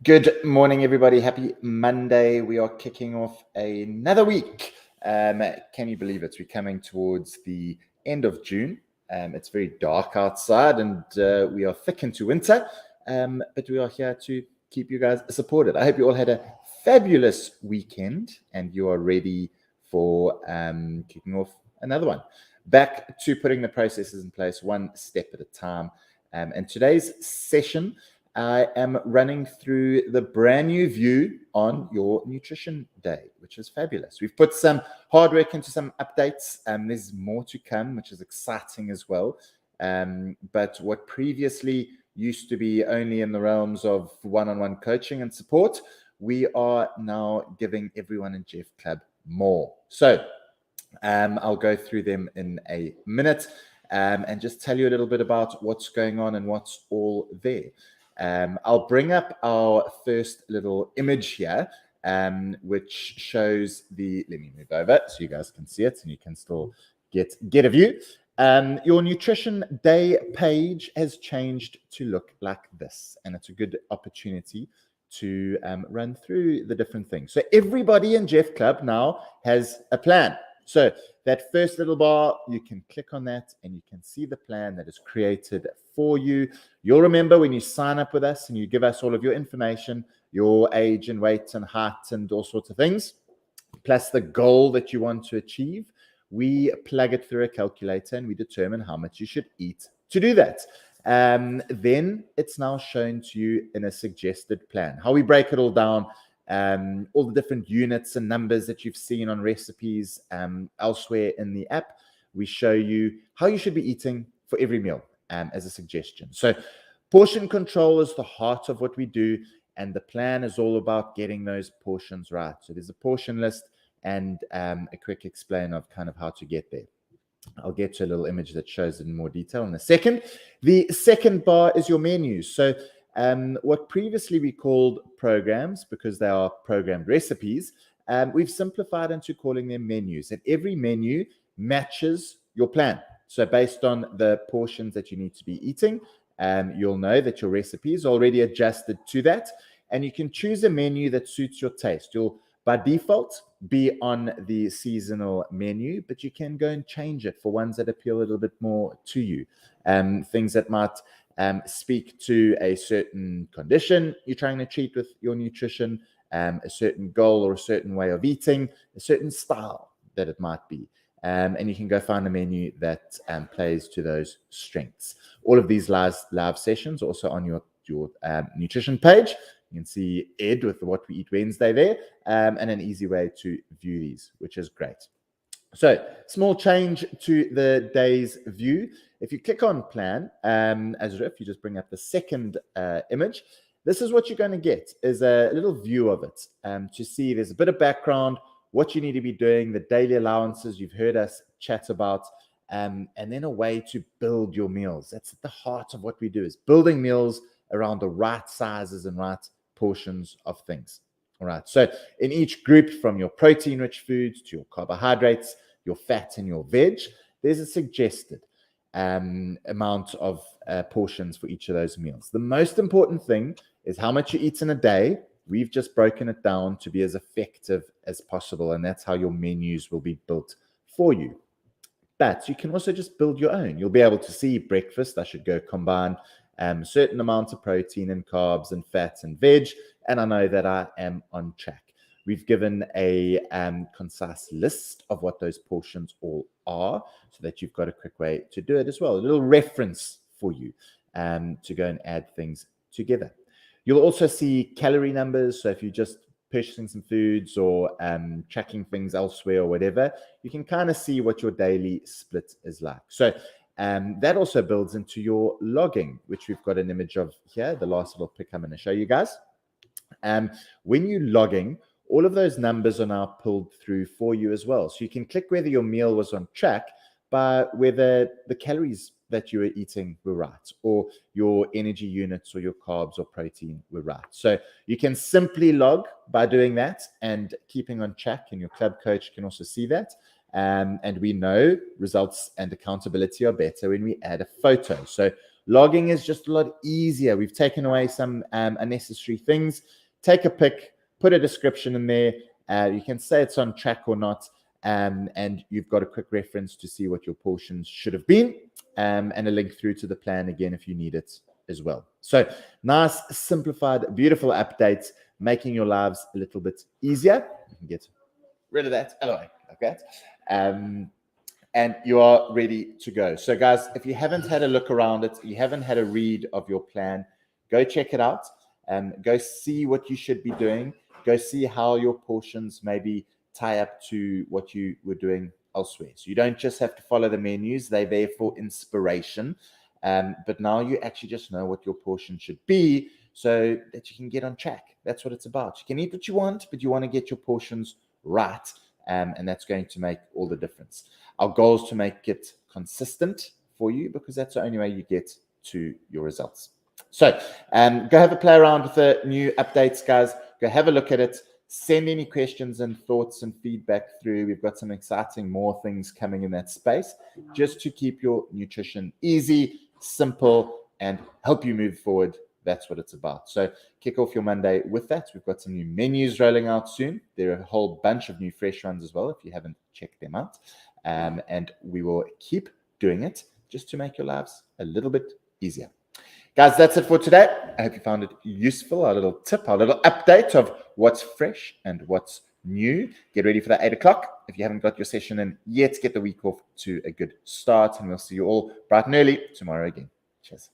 Good morning, everybody. Happy Monday. We are kicking off another week. Can you believe it? We're coming towards the end of June. It's very dark outside and we are thick into winter, but we are here to keep you guys supported. I hope you all had a fabulous weekend and you are ready for kicking off another one. Back to putting the processes in place one step at a time. And today's session, I am running through the brand new view on your nutrition day, which is fabulous. We've put some hard work into some updates. There's more to come, which is exciting as well. But what previously used to be only in the realms of one-on-one coaching and support, we are now giving everyone in Jeff Club more. So I'll go through them in a minute and just tell you a little bit about what's going on and what's all there. I'll bring up our first little image here, which shows let me move over so you guys can see it and you can still get a view. Your nutrition day page has changed to look like this, and it's a good opportunity to run through the different things. So everybody in Jeff Club now has a plan. So that first little bar, you can click on that and you can see the plan that is created for you. You'll remember when you sign up with us and you give us all of your information, your age and weight and height and all sorts of things, plus the goal that you want to achieve, we plug it through a calculator and we determine how much you should eat to do that. Then it's now shown to you in a suggested plan. How we break it all down, all the different units and numbers that you've seen on recipes elsewhere in the app. We show you how you should be eating for every meal as a suggestion. So portion control is the heart of what we do, and the plan is all about getting those portions right. So there's a portion list and a quick explain of kind of how to get there. I'll get to a little image that shows it in more detail in a second. The second bar is your menus. So what previously we called programs, because they are programmed recipes, we've simplified into calling them menus. And every menu matches your plan. So based on the portions that you need to be eating, you'll know that your recipe is already adjusted to that. And you can choose a menu that suits your taste. You'll, by default, be on the seasonal menu, but you can go and change it for ones that appeal a little bit more to you. Things that might speak to a certain condition you're trying to treat with your nutrition, a certain goal or a certain way of eating, a certain style that it might be. And you can go find a menu that plays to those strengths. All of these live sessions are also on your nutrition page. You can see Ed with the What We Eat Wednesday there, and an easy way to view these, which is great. So small change to the day's view. If you click on plan, as if you just bring up the second image, this is what you're going to get, is a little view of it to see there's a bit of background, what you need to be doing, the daily allowances you've heard us chat about, and then a way to build your meals. That's at the heart of what we do, is building meals around the right sizes and right portions of things. All right. So in each group, from your protein-rich foods to your carbohydrates, your fat and your veg, there's a suggested amount of portions for each of those meals. The most important thing is how much you eat in a day. We've just broken it down to be as effective as possible, and that's how your menus will be built for you. But you can also just build your own. You'll be able to see breakfast, I should go combine certain amounts of protein and carbs and fats and veg, and I know that I am on track. We've given a concise list of what those portions all are, so that you've got a quick way to do it as well. A little reference for you to go and add things together. You'll also see calorie numbers. So if you're just purchasing some foods or tracking things elsewhere or whatever, you can kind of see what your daily split is like. So that also builds into your logging, which we've got an image of here, the last little pic I'm going to show you guys. When you're logging, all of those numbers are now pulled through for you as well. So you can click whether your meal was on track by whether the calories that you were eating were right, or your energy units or your carbs or protein were right. So you can simply log by doing that and keeping on track, and your club coach can also see that. And we know results and accountability are better when we add a photo. So Logging is just a lot easier. We've taken away some unnecessary things. Take a pic, put a description in there. You can say it's on track or not. And you've got a quick reference to see what your portions should have been, and a link through to the plan again if you need it as well. So nice, simplified, beautiful updates, making your lives a little bit easier. You can get rid of that anyway, like that. And you are ready to go. So guys, if you haven't had a look around it, you haven't had a read of your plan, go check it out. Go see what you should be doing. Go see how your portions maybe tie up to what you were doing elsewhere. So you don't just have to follow the menus. They're there for inspiration. But now you actually just know what your portion should be so that you can get on track. That's what it's about. You can eat what you want, but you want to get your portions right. And that's going to make all the difference. Our goal is to make it consistent for you because that's the only way you get to your results. So go have a play around with the new updates, guys. Go have a look at it. Send any questions and thoughts and feedback through. We've got some exciting more things coming in that space just to keep your nutrition easy, simple, and help you move forward. That's what it's about. So kick off your Monday with that. We've got some new menus rolling out soon. There are a whole bunch of new fresh ones as well if you haven't checked them out. And we will keep doing it just to make your lives a little bit easier. Guys, that's it for today. I hope you found it useful, our little tip, our little update of what's fresh and what's new. Get ready for that 8 o'clock. If you haven't got your session in yet, get the week off to a good start. And we'll see you all bright and early tomorrow again. Cheers.